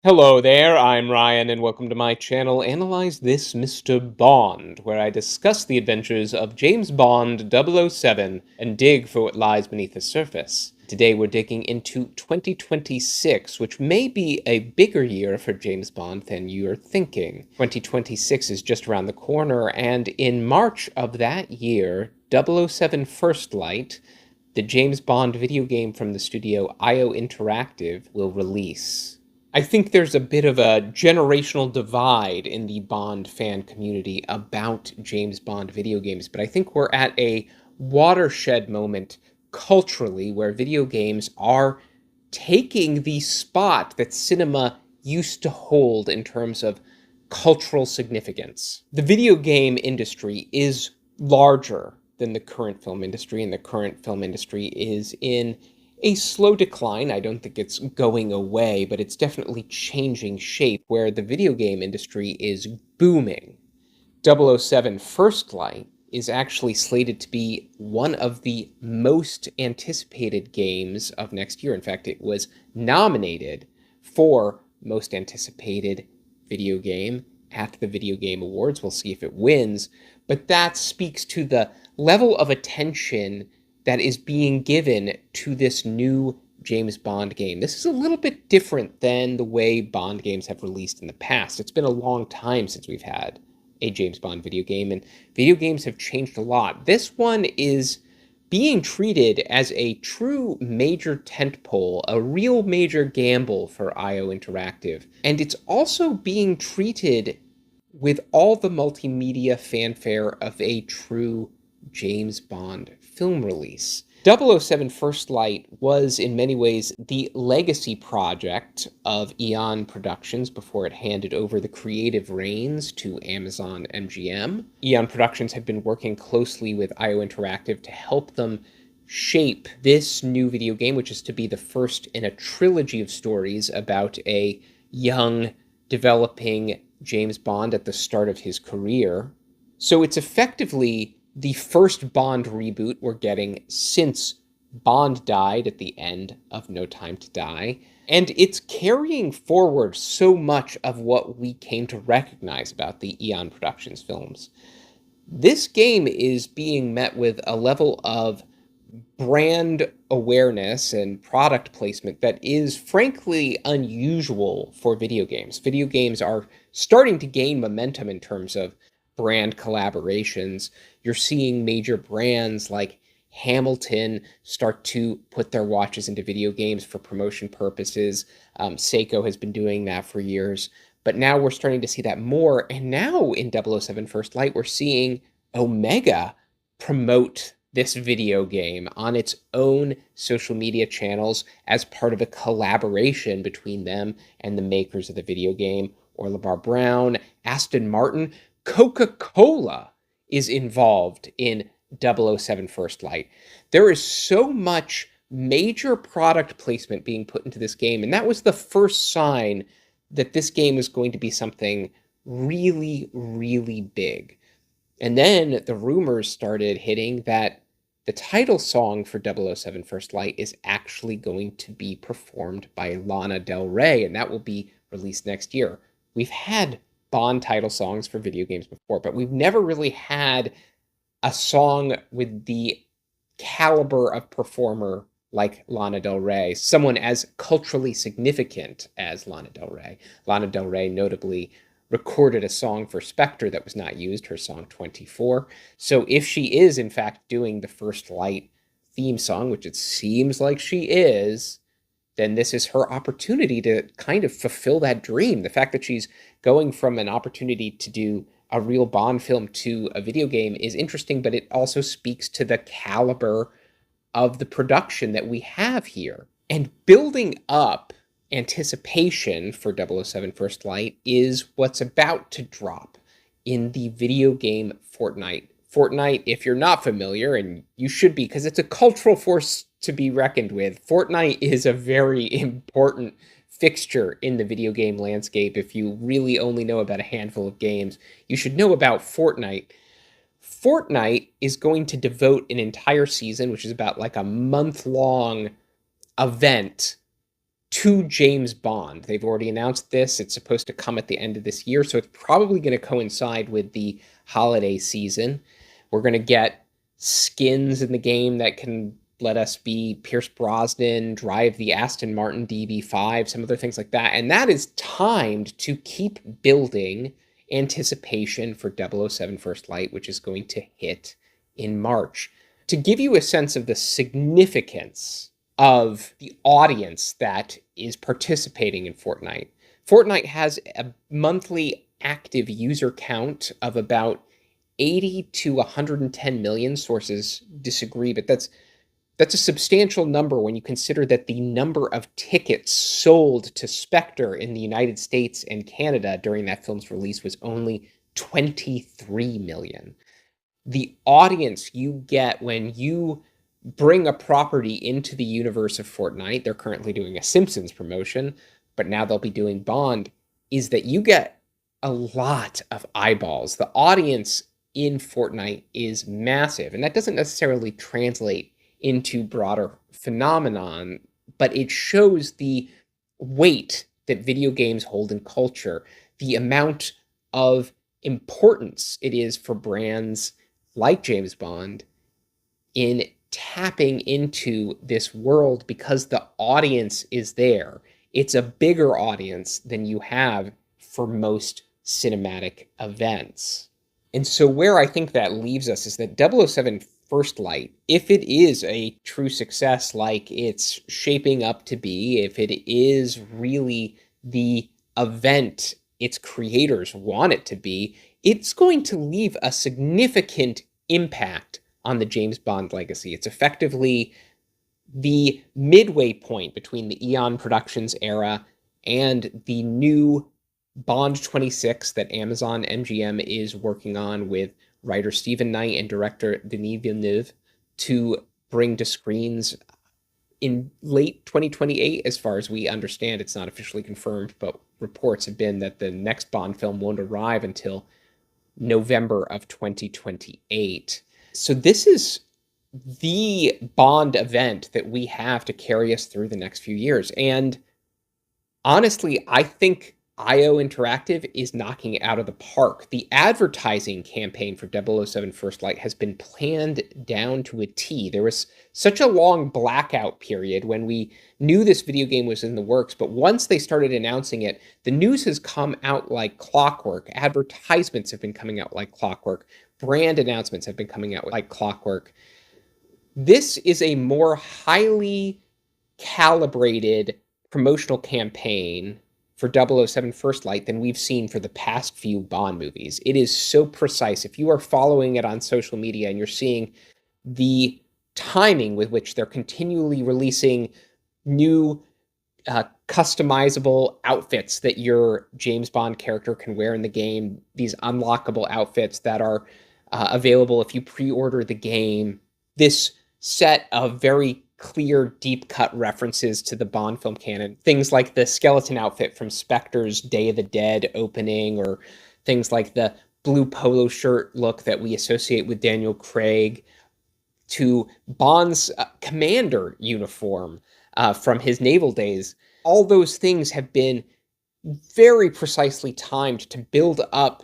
Hello there, I'm Ryan, and welcome to my channel, Analyze This Mr. Bond, where I discuss the adventures of James Bond 007 and dig for what lies beneath the surface. Today we're digging into 2026, which may be a bigger year for James Bond than you're thinking. 2026 is just around the corner, and in March of that year, 007 First Light, the James Bond video game from the studio IO Interactive, will release. I think there's a bit of a generational divide in the Bond fan community about James Bond video games, but I think we're at a watershed moment culturally where video games are taking the spot that cinema used to hold in terms of cultural significance. The video game industry is larger than the current film industry, and the current film industry is in a slow decline. I don't think it's going away, but it's definitely changing shape where the video game industry is booming. 007 First Light is actually slated to be one of the most anticipated games of next year. In fact, it was nominated for Most Anticipated Video Game at the Video Game Awards. We'll see if it wins, but that speaks to the level of attention that is being given to this new James Bond game. This is a little bit different than the way Bond games have released in the past. It's been a long time since we've had a James Bond video game, and video games have changed a lot. This one is being treated as a true major tentpole, a real major gamble for IO Interactive. And it's also being treated with all the multimedia fanfare of a true James Bond film release. 007 First Light was in many ways the legacy project of Eon Productions before it handed over the creative reins to Amazon MGM. Eon Productions had been working closely with IO Interactive to help them shape this new video game, which is to be the first in a trilogy of stories about a young, developing James Bond at the start of his career. So it's effectively the first Bond reboot we're getting since Bond died at the end of No Time to Die. And it's carrying forward so much of what we came to recognize about the Eon Productions films. This game is being met with a level of brand awareness and product placement that is frankly unusual for video games. Video games are starting to gain momentum in terms of brand collaborations. You're seeing major brands like Hamilton start to put their watches into video games for promotion purposes. Seiko has been doing that for years, but now we're starting to see that more. And now in 007 First Light, we're seeing Omega promote this video game on its own social media channels as part of a collaboration between them and the makers of the video game. Orla Bar Brown, Aston Martin, Coca-Cola is involved in 007 First Light. There is so much major product placement being put into this game, and that was the first sign that this game was going to be something really, really big. And then the rumors started hitting that the title song for 007 First Light is actually going to be performed by Lana Del Rey, and that will be released next year. We've had Bond title songs for video games before, but we've never really had a song with the caliber of performer like Lana Del Rey, someone as culturally significant as Lana Del Rey. Lana Del Rey notably recorded a song for Spectre that was not used, her song 24. So if she is in fact doing the First Light theme song, which it seems like she is, then this is her opportunity to kind of fulfill that dream. The fact that she's going from an opportunity to do a real Bond film to a video game is interesting, but it also speaks to the caliber of the production that we have here. And building up anticipation for 007 First Light is what's about to drop in the video game Fortnite. Fortnite, if you're not familiar, and you should be, because it's a cultural force to be reckoned with, Fortnite is a very important fixture in the video game landscape. If you really only know about a handful of games, you should know about Fortnite. Fortnite is going to devote an entire season, which is about like a month-long event, to James Bond. They've already announced this. It's supposed to come at the end of this year, so it's probably going to coincide with the holiday season. We're going to get skins in the game that can let us be Pierce Brosnan, drive the Aston Martin DB5, some other things like that. And that is timed to keep building anticipation for 007 First Light, which is going to hit in March. To give you a sense of the significance of the audience that is participating in Fortnite, Fortnite has a monthly active user count of about 80 to 110 million. Sources disagree, but that's a substantial number when you consider that the number of tickets sold to Spectre in the United States and Canada during that film's release was only 23 million. The audience you get when you bring a property into the universe of Fortnite, they're currently doing a Simpsons promotion, but now they'll be doing Bond, is that you get a lot of eyeballs. The audience in Fortnite is massive, and that doesn't necessarily translate into broader phenomenon, but it shows the weight that video games hold in culture, the amount of importance it is for brands like James Bond in tapping into this world because the audience is there. It's a bigger audience than you have for most cinematic events. And so where I think that leaves us is that 007 First Light, if it is a true success like it's shaping up to be, if it is really the event its creators want it to be, it's going to leave a significant impact on the James Bond legacy. It's effectively the midway point between the Eon Productions era and the new Bond 26 that Amazon MGM is working on with writer Stephen Knight and director Denis Villeneuve to bring to screens in late 2028, as far as we understand. It's not officially confirmed, but reports have been that the next Bond film won't arrive until November of 2028. So this is the Bond event that we have to carry us through the next few years. And honestly, I think IO Interactive is knocking it out of the park. The advertising campaign for 007 First Light has been planned down to a T. There was such a long blackout period when we knew this video game was in the works, but once they started announcing it, the news has come out like clockwork. Advertisements have been coming out like clockwork. Brand announcements have been coming out like clockwork. This is a more highly calibrated promotional campaign for 007 First Light than we've seen for the past few Bond movies. It is so precise. If you are following it on social media and you're seeing the timing with which they're continually releasing new customizable outfits that your James Bond character can wear in the game, these unlockable outfits that are available if you pre-order the game, this set of very clear, deep-cut references to the Bond film canon. Things like the skeleton outfit from Spectre's Day of the Dead opening, or things like the blue polo shirt look that we associate with Daniel Craig, to Bond's commander uniform from his naval days. All those things have been very precisely timed to build up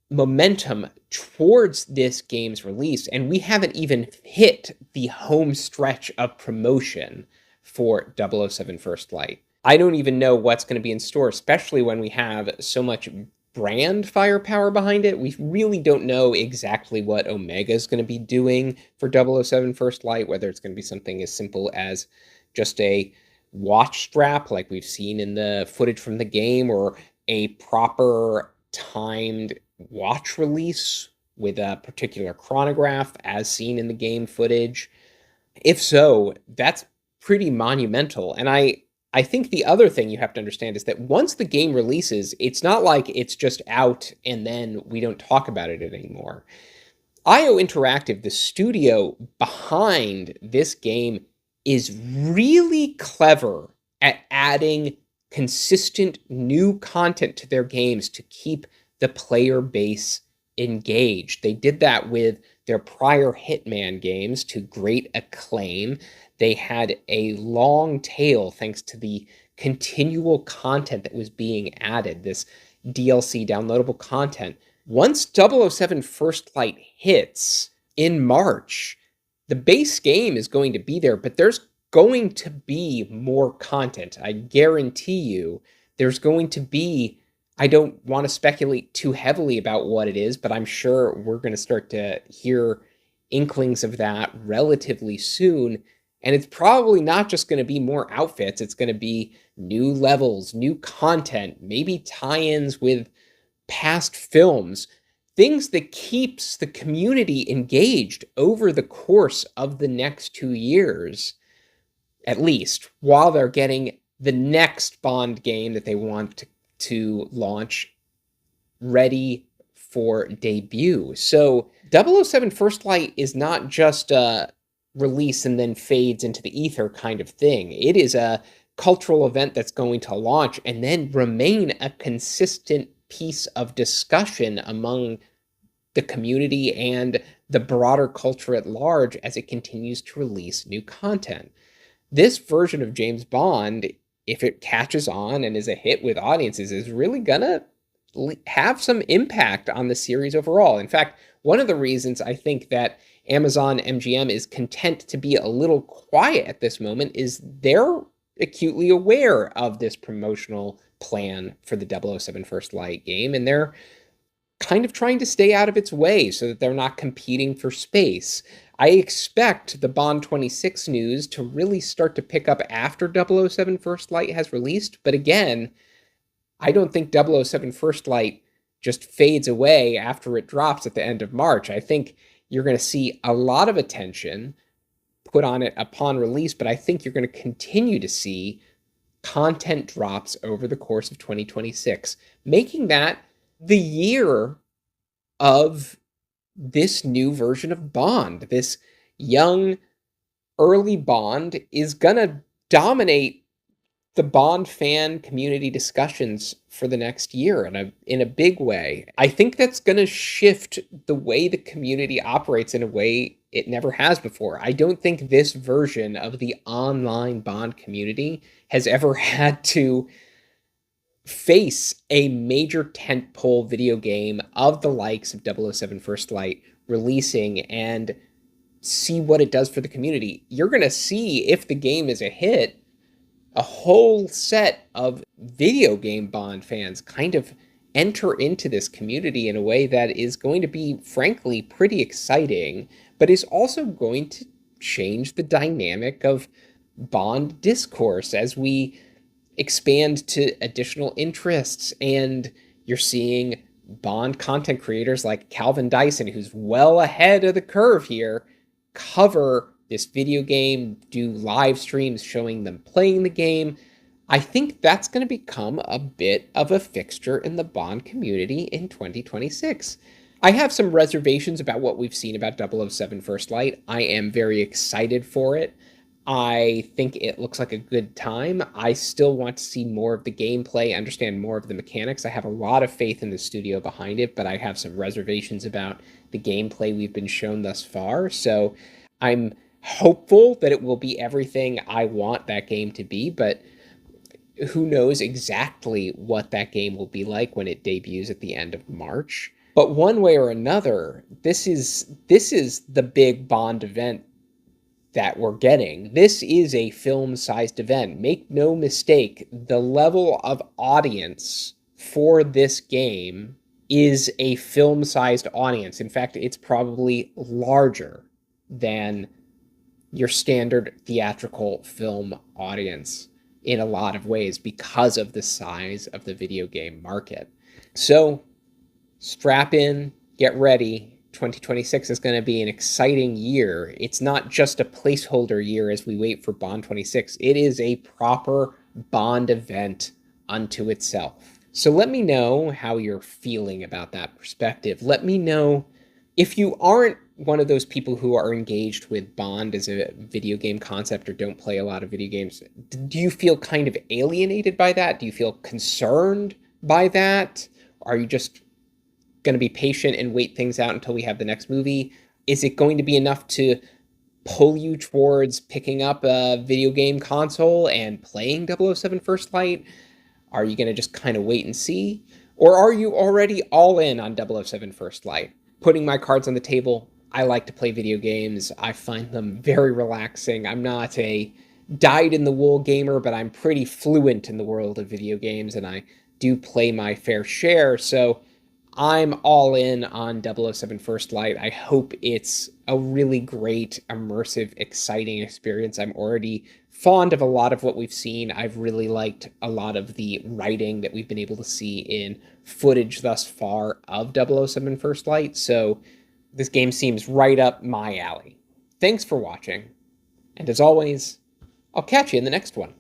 momentum towards this game's release, and we haven't even hit the home stretch of promotion for 007 First Light. I don't even know what's going to be in store, especially when we have so much brand firepower behind it. We really don't know exactly what Omega is going to be doing for 007 First Light, whether it's going to be something as simple as just a watch strap like we've seen in the footage from the game, or a proper timed watch release with a particular chronograph as seen in the game footage. If so, that's pretty monumental. And I think the other thing you have to understand is that once the game releases, it's not like it's just out and then we don't talk about it anymore. IO Interactive, the studio behind this game, is really clever at adding consistent new content to their games to keep the player base engaged. They did that with their prior Hitman games to great acclaim. They had a long tail thanks to the continual content that was being added, this DLC, downloadable content. Once 007 First Light hits in March, the base game is going to be there, but there's going to be more content. I guarantee you there's going to be, I don't want to speculate too heavily about what it is, but I'm sure we're going to start to hear inklings of that relatively soon. And it's probably not just going to be more outfits, it's going to be new levels, new content, maybe tie-ins with past films, things that keeps the community engaged over the course of the next 2 years, at least, while they're getting the next Bond game that they want to launch ready for debut. So 007 First Light is not just a release and then fades into the ether kind of thing. It is a cultural event that's going to launch and then remain a consistent piece of discussion among the community and the broader culture at large as it continues to release new content. This version of James Bond, if it catches on and is a hit with audiences, is really gonna have some impact on the series overall. In fact, one of the reasons I think that Amazon MGM is content to be a little quiet at this moment is they're acutely aware of this promotional plan for the 007 First Light game, and they're kind of trying to stay out of its way so that they're not competing for space. I expect the Bond 26 news to really start to pick up after 007 First Light has released, but again, I don't think 007 First Light just fades away after it drops at the end of March. I think you're going to see a lot of attention put on it upon release, but I think you're going to continue to see content drops over the course of 2026, making that the year of this new version of Bond. This young, early Bond is going to dominate the Bond fan community discussions for the next year in a big way. I think that's going to shift the way the community operates in a way it never has before. I don't think this version of the online Bond community has ever had to face a major tentpole video game of the likes of 007 First Light releasing and see what it does for the community. You're going to see, if the game is a hit, a whole set of video game Bond fans kind of enter into this community in a way that is going to be, frankly, pretty exciting, but is also going to change the dynamic of Bond discourse as we expand to additional interests. And you're seeing Bond content creators like Calvin Dyson, who's well ahead of the curve here, cover this video game, do live streams showing them playing the game. I think that's going to become a bit of a fixture in the Bond community in 2026. I have some reservations about what we've seen about 007 First Light. I am very excited for it. I think it looks like a good time. I still want to see more of the gameplay, understand more of the mechanics. I have a lot of faith in the studio behind it, but I have some reservations about the gameplay we've been shown thus far. So I'm hopeful that it will be everything I want that game to be, but who knows exactly what that game will be like when it debuts at the end of March. But one way or another, this is the big Bond event that we're getting. This is a film-sized event. Make no mistake, the level of audience for this game is a film-sized audience. In fact, it's probably larger than your standard theatrical film audience in a lot of ways because of the size of the video game market. So strap in, get ready. 2026 is going to be an exciting year. It's not just a placeholder year as we wait for Bond 26. It is a proper Bond event unto itself. So let me know how you're feeling about that perspective. Let me know if you aren't one of those people who are engaged with Bond as a video game concept or don't play a lot of video games. Do you feel kind of alienated by that? Do you feel concerned by that? Are you just going to be patient and wait things out until we have the next movie? Is it going to be enough to pull you towards picking up a video game console and playing 007 First Light? Are you going to just kind of wait and see? Or are you already all in on 007 First Light? Putting my cards on the table, I like to play video games. I find them very relaxing. I'm not a dyed-in-the-wool gamer, but I'm pretty fluent in the world of video games, and I do play my fair share, so I'm all in on 007 First Light. I hope it's a really great, immersive, exciting experience. I'm already fond of a lot of what we've seen. I've really liked a lot of the writing that we've been able to see in footage thus far of 007 First Light, so this game seems right up my alley. Thanks for watching, and as always, I'll catch you in the next one.